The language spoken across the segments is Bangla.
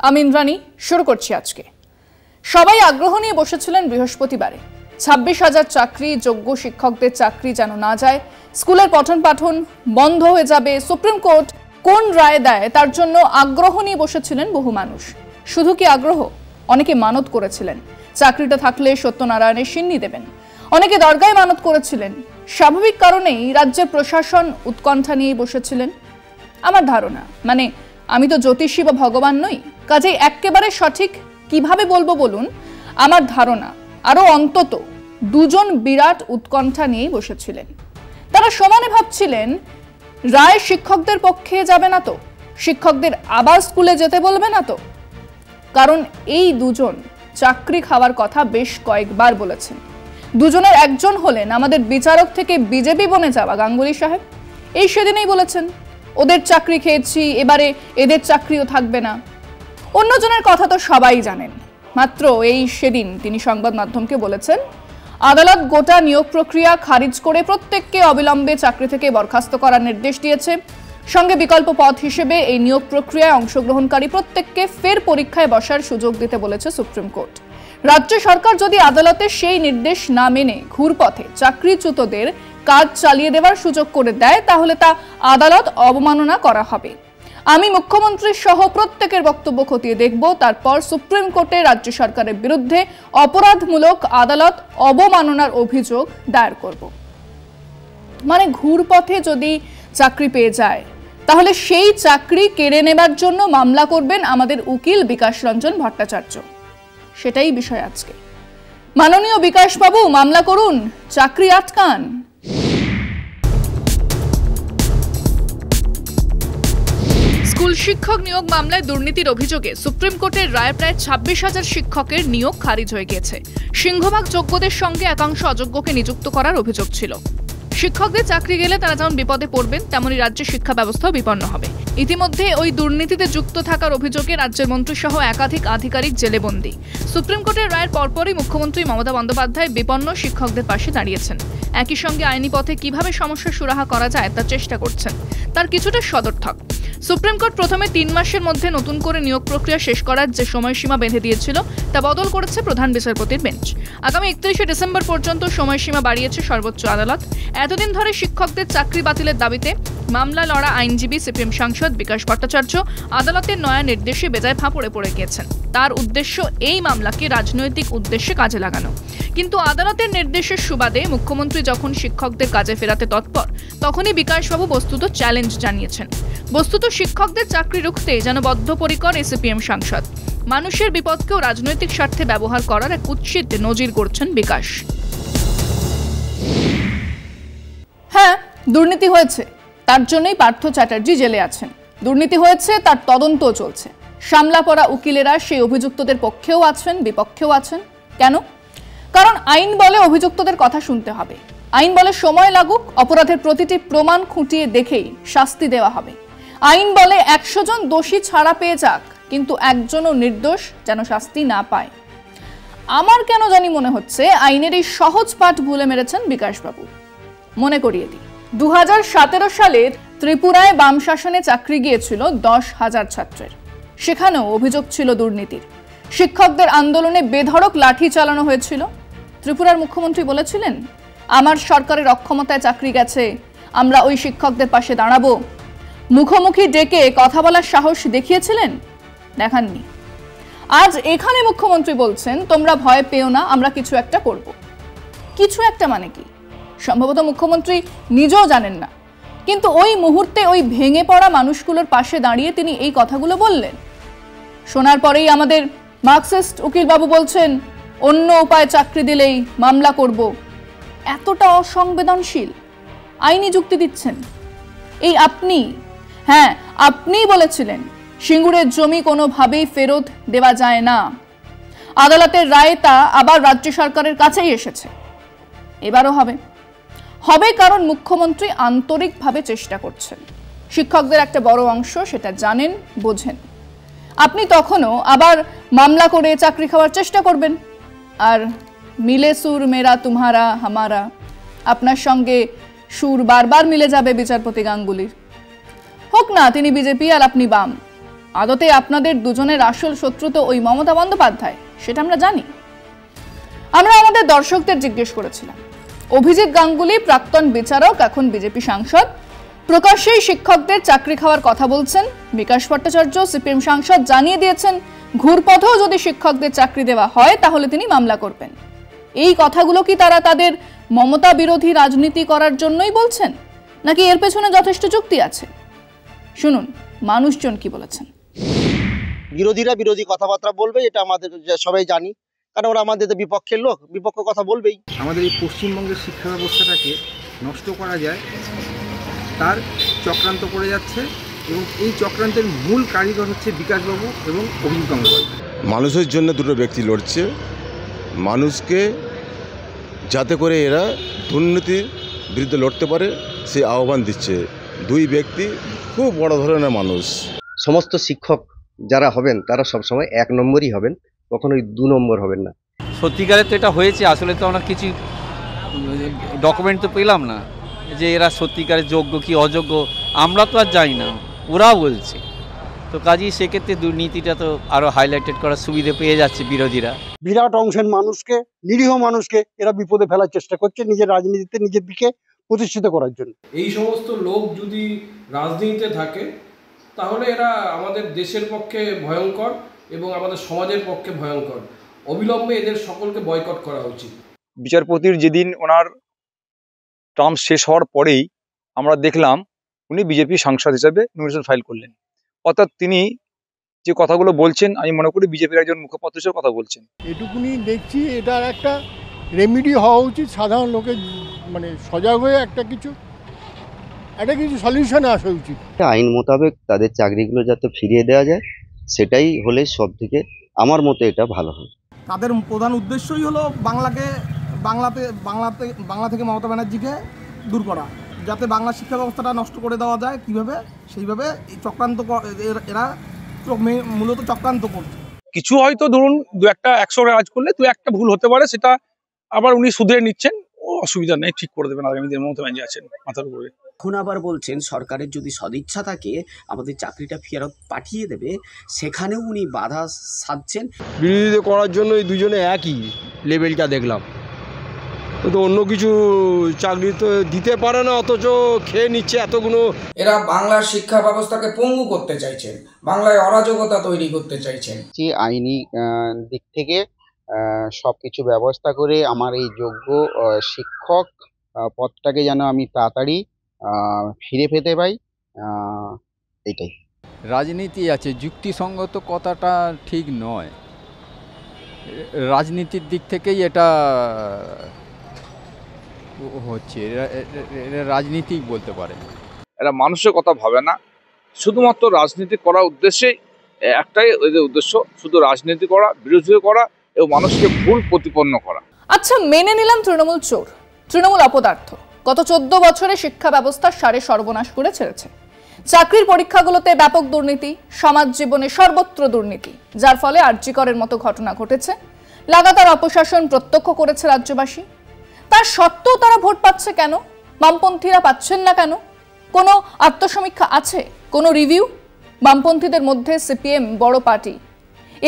আমি ইন্দ্রাণী শুরু করছি আজকে। সবাই আগ্রহ নিয়ে বসেছিলেন বৃহস্পতিবারে 26,000 চাকরি, যোগ্য শিক্ষকদের চাকরি যেন না যায়, স্কুলের পঠন পাঠন বন্ধ হয়ে যাবে, সুপ্রিম কোর্ট কোন রায় দেয় তার জন্য আগ্রহ নিয়ে বসেছিলেন বহু মানুষ। শুধু কি আগ্রহ, অনেকে মানত করেছিলেন চাকরিটা থাকলে সত্যনারায়ণের সিন্নি দেবেন, অনেকে দরগায় মানত করেছিলেন। স্বাভাবিক কারণেই রাজ্যের প্রশাসন উৎকণ্ঠা নিয়ে বসেছিলেন। আমার ধারণা, মানে আমি তো জ্যোতিষী বা ভগবান নই, কাজেই একেবারে সঠিক কিভাবে বলবো বলুন, আমার ধারণা আরো অন্তত দুজন বিরাট উৎকণ্ঠা নিয়ে বসেছিলেন। তারা সমানে ভাবছিলেন রায় শিক্ষকদের পক্ষে যাবে না তো, শিক্ষকদের আবার স্কুলে যেতে বলবে না তো। কারণ এই দুজন চাকরি খাওয়ার কথা বেশ কয়েকবার বলেছেন। দুজনের একজন হলেন আমাদের বিচারক থেকে বিজেপি বনে যাওয়া গাঙ্গুলি সাহেব। এই সেদিনেই বলেছেন ওদের চাকরি খেয়েছি, এবারে এদের চাকরিও থাকবে না। অন্যজনের কথা তো সবাই জানেন, মাত্র এই সেদিন তিনি সংবাদ মাধ্যমকে বলেছেন আদালত গোটা নিয়োগ প্রক্রিয়া খারিজ করে প্রত্যেককে অবিলম্বে চাকরি থেকে বরখাস্ত করার নির্দেশ দিয়েছে। সঙ্গে বিকল্প পথ হিসেবে এই নিয়োগ প্রক্রিয়ায় অংশগ্রহণকারী প্রত্যেককে ফের পরীক্ষায় বসার সুযোগ দিতে বলেছে সুপ্রিম কোর্ট। রাজ্য সরকার যদি আদালতের সেই নির্দেশ না মেনে ঘুরপথে চাকরিচ্যুতদের কাজ চালিয়ে দেওয়ার সুযোগ করে দেয়, তাহলে তা আদালত অবমাননা করা হবে। আমি মুখ্যমন্ত্রী সহ প্রত্যেকের বক্তব্য খতিয়ে দেখব, তারপর সুপ্রিম কোর্টে রাজ্য সরকারের বিরুদ্ধে অপরাধমূলক আদালত অবমাননার অভিযোগ দায়ের করব। মানে ঘুরপথে যদি চাকরি পেয়ে যায় তাহলে সেই চাকরি কেড়ে নেবার জন্য মামলা করবেন আমাদের উকিল বিকাশ রঞ্জন ভট্টাচার্য। সেটাই বিষয় আজকে। মাননীয় বিকাশ বাবু, মামলা করুন, চাকরি আটকান। স্কুল শিক্ষক নিয়োগ মামলায় দুর্নীতির অভিযোগে সুপ্রিম কোর্টের রায় প্রায় 26,000 শিক্ষকের নিয়োগ খারিজ হয়ে গেছে। সিংহভাগ যোগ্যদের সঙ্গে একাংশ অযোগ্যকে নিযুক্ত করার অভিযোগ ছিল। শিক্ষকদের চাকরি গেলে তারা যেমন বিপদে পড়বেন, তেমনি রাজ্যের শিক্ষা ব্যবস্থাও বিপন্ন হবে। ইতিমধ্যে ওই দুর্নীতিতে যুক্ত থাকার অভিযোগে রাজ্যের মন্ত্রী সহ একাধিক আধিকারিক জেলেবন্দী। সুপ্রিম কোর্টের রায়ের পরপরই মুখ্যমন্ত্রী মমতা বন্দ্যোপাধ্যায় বিপন্ন শিক্ষকদের পাশে দাঁড়িয়েছেন। একই সঙ্গে আইনি পথে কিভাবে সমস্যার সুরাহা করা যায় তার চেষ্টা করছেন। তার কিছুটা সদর্থক। সুপ্রিম কোর্ট প্রথমে 3 মাসের মধ্যে নতুন করে নিয়োগ প্রক্রিয়া শেষ করার যে সময়সীমা বেঁধে দিয়েছিল তা বদল করেছে প্রধান বিচারপতির বেঞ্চ। আগামী 31শে ডিসেম্বর পর্যন্ত সময়সীমা বাড়িয়েছে সর্বোচ্চ আদালত। এতদিন ধরে শিক্ষকদের চাকরি বাতিলের দাবিতে মামলা লড়া আইনজীবী সিপিএম সাংসদ বিকাশ ভট্টাচার্য আদালতের নয়া নির্দেশে বেজায় ফাঁপড়ে পড়ে গিয়েছেন। তার উদ্দেশ্য এই মামলাকে রাজনৈতিক উদ্দেশ্যে কাজে লাগানো। কিন্তু আদালতের নির্দেশের সুবাদে মুখ্যমন্ত্রী যখন শিক্ষকদের কাজে ফেরাতে তৎপর, তখনই বিকাশবাবু বস্তুত চ্যালেঞ্জ জানিয়েছেন। বস্তুত শিক্ষকদের চাকরি রুখতে যেন বদ্ধপরিকর সিপিএম সাংসদ। মানুষের বিপদকেও রাজনৈতিক স্বার্থে ব্যবহার করার এক কুৎসিত নজির করছেন বিকাশ। হ্যাঁ, দুর্নীতি হয়েছে, তার জন্যই পার্থ চ্যাটার্জি জেলে আছেন। দুর্নীতি হয়েছে, তার তদন্তও চলছে। সামলা পড়া উকিলেরা সেই অভিযুক্তদের পক্ষেও আছেন, বিপক্ষেও আছেন। কেন? কারণ আইন বলে অভিযুক্তদের কথা শুনতে হবে। আইন বলে সময় লাগুক, অপরাধের প্রতিটি প্রমাণ খুঁটিয়ে দেখেই শাস্তি দেওয়া হবে। আইন বলে 100 জন দোষী ছাড়া পেয়ে যাক, কিন্তু একজনও নির্দোষ যেন শাস্তি না পায়। আমার কেন জানি মনে হচ্ছে আইনের এই সহজ পাঠ ভুলে মেরেছেন বিকাশবাবু। মনে করিয়ে দিই, 2017 সালে ত্রিপুরায় বাম শাসনে চাকরি গিয়েছিল 10,000 ছাত্রের। সেখানেও অভিযোগ ছিল দুর্নীতির। শিক্ষকদের আন্দোলনে বেধড়ক লাঠি চালানো হয়েছিল। ত্রিপুরার মুখ্যমন্ত্রী বলেছিলেন আমার সরকারের অক্ষমতায় চাকরি গেছে, আমরা ওই শিক্ষকদের পাশে দাঁড়াবো। মুখোমুখি ডেকে কথা বলার সাহস দেখিয়েছিলেন? দেখাননি। আজ এখানে মুখ্যমন্ত্রী বলছেন তোমরা ভয় পেও না, আমরা কিছু একটা করব। কিছু একটা মানে কি? সম্ভবত মুখ্যমন্ত্রী নিজেও জানেন না, কিন্তু ওই মুহূর্তে ওই ভেঙে পড়া মানুষগুলোর পাশে দাঁড়িয়ে তিনি এই কথাগুলো বললেন। শোনার পরেই আমাদের মার্কসিস্ট উকিলবাবু বলছেন অন্য উপায়ে চাকরি দিলেই মামলা করব। এতটা অসংবেদনশীল আইনি যুক্তি দিচ্ছেন। এই আপনি, হ্যাঁ আপনিই বলেছিলেন সিঙ্গুরের জমি কোনোভাবেই ফেরত দেওয়া যায় না। আদালতের রায় তা আবার রাজ্য সরকারের কাছেই এসেছে। এবারও হবে, কারণ মুখ্যমন্ত্রী আন্তরিকভাবে চেষ্টা করছেন। শিক্ষকদের একটা বড় অংশ সেটা জানেন, বোঝেন। আপনি তখনও আবার মামলা করে চাকরি খাওয়ার চেষ্টা করবেন। আর মিলে সুর মেরা তুমহারা হামারা, আপনার সঙ্গে সুর বারবার মিলে যাবে বিচারপতি গাঙ্গুলির। হোক না তিনি বিজেপি আর আপনি বাম, আদতে আপনাদের দুজনের আসল শত্রু তো ওই মমতা বন্দ্যোপাধ্যায়, সেটা আমরা জানি। আমরা আমাদের দর্শকদের জিজ্ঞেস করেছিলাম, অভিজিৎ গাঙ্গুলি প্রাক্তন বিচারক, এখন বিজেপি সাংসদ, প্রকাশ্যেই শিক্ষকদের চাকরি খাওয়ার কথা বলছেন। বিকাশ ভট্টাচার্য সিপিএম সাংসদ জানিয়ে দিয়েছেন, ঘুরপথেও যদি শিক্ষকদের চাকরি দেওয়া হয় তাহলে তিনি মামলা করবেন। এই কথাগুলো কি তারা তাদের মমতা বিরোধী রাজনীতি করার জন্যই বলছেন, নাকি এর পেছনে যথেষ্ট যুক্তি আছে? শুনুন মানুষজন কি বলেছেন। বিরোধীরা বিরোধী কথাবার্তা বলবে, এটা আমাদের সবাই জানি, কারণ ওরা আমাদের বিপক্ষের লোক, বিপক্ষ কথা বলবেই। আমাদের এই পশ্চিমবঙ্গের শিক্ষা ব্যবস্থাটাকে নষ্ট করা যায় তার চক্রান্ত করে যাচ্ছে, এবং এই চক্রান্তের মূল কারিগর হচ্ছে বিকাশবাবু এবং অভিজিৎ গাঙ্গুলি। মানুষের জন্য দুটো ব্যক্তি লড়ছে, মানুষকে যাতে করে এরা দুর্নীতির বিরুদ্ধে লড়তে পারে সেই আহ্বান দিচ্ছে। দুই ব্যক্তি খুব বড় ধরনের মানুষ। সমস্ত শিক্ষক যারা হবেন তারা সবসময় 1 নম্বরই হবেন, কখনোই 2 নম্বর হবেন না। সত্যিকারে তো এটা হয়েছে, আসলে তো আমরা কিছু ডকুমেন্ট তো পেলাম না যে এরা সত্যিকারের যোগ্য কি অযোগ্য, আমরা তো আর জানি না, ওরা বলছে। তো কাজেই সেক্ষেত্রে দুর্নীতিটা তো আরও হাইলাইটেড করার সুবিধে পেয়ে যাচ্ছে বিরোধীরা। বিরাট অংশের মানুষকে, নিরীহ মানুষকে এরা বিপদে ফেলার চেষ্টা করছে নিজের রাজনীতিতে নিজের দিকে প্রতিষ্ঠিত করার জন্য। এই সমস্ত লোক যদি রাজনীতিতে থাকে তাহলে এরা আমাদের দেশের পক্ষে ভয়ঙ্কর এবং আমাদের সমাজের পক্ষে ভয়ঙ্কর। অবিলম্বে এদের সকলকে বয়কট করা উচিত। বিচারপতির যেদিন ওনার টার্ম শেষ হওয়ার পরেই আমরা দেখলাম উনি বিজেপি সাংসদ হিসেবে নমিনেশন ফাইল করলেন। অর্থাৎ তিনি যে কথাগুলো বলছেন আমি মনে করি বিজেপির একজন মুখপাত্র হিসেবে কথা বলছেন। এটুকুনি দেখছি এটার একটা রেমিডি হওয়া উচিত, সাধারণ লোকের মানে সজাগ হয়ে একটা কিছু সলিউশনে আসা উচিত। আইন মোতাবেক তাদের চাকরিগুলো যাতে ফিরিয়ে দেওয়া যায়, সেটাই হলে সব থেকে আমার মতে এটা ভালো হয়। তাদের প্রধান উদ্দেশ্যই হলো বাংলা থেকে মমতা ব্যানার্জিকে দূর করা, যাতে বাংলা শিক্ষা ব্যবস্থাটা নষ্ট করে দেওয়া যায় কিভাবে, সেইভাবে এই চক্রান্ত এরা মূলত চক্রান্ত করছে। কিছু হয়তো ধরুন 100 কাজ করলে 2-1টা ভুল হতে পারে, সেটা আবার উনি শুধরে নিচ্ছেন, ও অসুবিধা নেই, ঠিক করে দেবেন আগামী দিনে মমতা ব্যানার্জি আছেন মাথার উপরে। এখন আবার বলছেন সরকারের যদি সদিচ্ছা থাকে আমাদের চাকরিটা ফেরত পাঠিয়ে দেবে, সেখানেও উনি বাধা সাধছেন। বিরোধিতা করার জন্য এই দুজনে একই লেভেলটা দেখলাম, তো অন্য কিছু চাকরি তো দিতে পারে না, অথচ খেয়ে নিচ্ছে এতগুলো। এরা বাংলার শিক্ষা ব্যবস্থাকে পঙ্গু করতে চাইছেন, বাংলায় অরাজকতা তৈরি করতে চাইছেন। যে আইনি দিক থেকে সব কিছু ব্যবস্থা করে আমার এই যোগ্য শিক্ষক পদটাকে যেন আমি তাড়াতাড়ি ফিরে পেতে পাই, এটাই। রাজনীতি আছে, যুক্তিসঙ্গত কথাটা ঠিক নয়। রাজনীতির দিক থেকেই এটা হচ্ছে, রাজনীতি বলতে পারে। এরা মানুষের কথা ভাবে না, শুধুমাত্র রাজনীতি করার উদ্দেশ্যে, একটাই এদের উদ্দেশ্য, শুধু রাজনীতি করা, বিরোধী করা এবং মানুষকে ভুল প্রতিপন্ন করা। আচ্ছা, মেনে নিলাম তৃণমূল চোর, তৃণমূল অপদার্থ, গত 14 বছরে শিক্ষা ব্যবস্থা সারে সর্বনাশ করে ছেড়েছে। চাকরির পরীক্ষাগুলোতে ব্যাপক দুর্নীতি, সমাজ জীবনে সর্বত্র দুর্নীতি, যার ফলে আরজিকরের মতো ঘটনা ঘটেছে। লাগাতার অপশাসন প্রত্যক্ষ করেছে রাজ্যবাসী। তার সত্ত্বেও তারা ভোট পাচ্ছে কেন? বামপন্থীরা পাচ্ছেন না কেন? কোনো আত্মসমীক্ষা আছে? কোনো রিভিউ? বামপন্থীদের মধ্যে সিপিএম বড় পার্টি,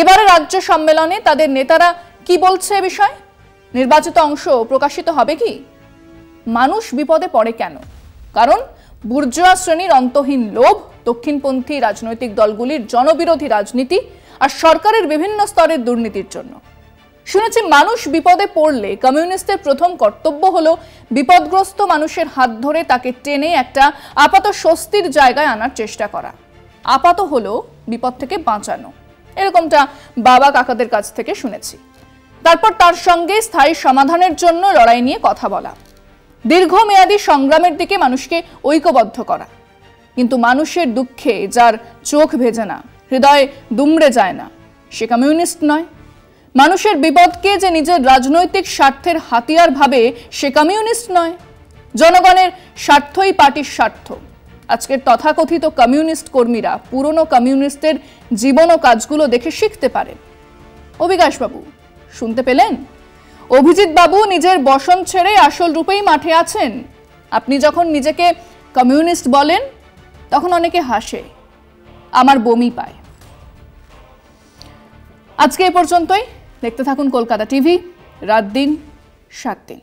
এবারে রাজ্য সম্মেলনে তাদের নেতারা কি বলছে এ বিষয়ে? নির্বাচিত অংশ প্রকাশিত হবে কি? মানুষ বিপদে পড়ে কেন? কারণ বুর্জোয়া শ্রেণীর অন্তহীন লোভ, দক্ষিণপন্থী রাজনৈতিক দলগুলির জনবিরোধী রাজনীতি আর সরকারের বিভিন্ন স্তরের দুর্নীতির জন্য। শুনেছি মানুষ বিপদে পড়লে কমিউনিস্টদের প্রথম কর্তব্য হলো বিপদগ্রস্ত মানুষের হাত ধরে তাকে টেনে একটা আপাত স্বস্তির জায়গায় আনার চেষ্টা করা। আপাত হলো বিপদ থেকে বাঁচানো, এরকমটা বাবা কাকাদের কাছ থেকে শুনেছি। তারপর তার সঙ্গে স্থায়ী সমাধানের জন্য লড়াই নিয়ে কথা বলা, দীর্ঘমেয়াদী সংগ্রামের দিকে মানুষকে ঐক্যবদ্ধ করা। কিন্তু মানুষের দুঃখে যার চোখ ভেজে না, হৃদয় দুমড়ে যায় না, সে কমিউনিস্ট নয়। মানুষের বিপদকে যে নিজের রাজনৈতিক স্বার্থের হাতিয়ার ভাবে, সে কমিউনিস্ট নয়। জনগণের স্বার্থই পার্টির স্বার্থ। আজকের তথাকথিত কমিউনিস্ট কর্মীরা পুরনো কমিউনিস্টদের জীবন ও কাজগুলো দেখে শিখতে পারেন। অবিকাশ বাবু, শুনতে পেলেন? অভিজিৎ বাবু নিজের বসন ছেড়ে আসল রূপেই মাঠে আছেন। আপনি যখন নিজেকে কমিউনিস্ট বলেন তখন অনেকে হাসে, আমার বমি পায়। আজকে এ পর্যন্তই। দেখতে থাকুন কলকাতা টিভি, রাত দিন 7 দিন।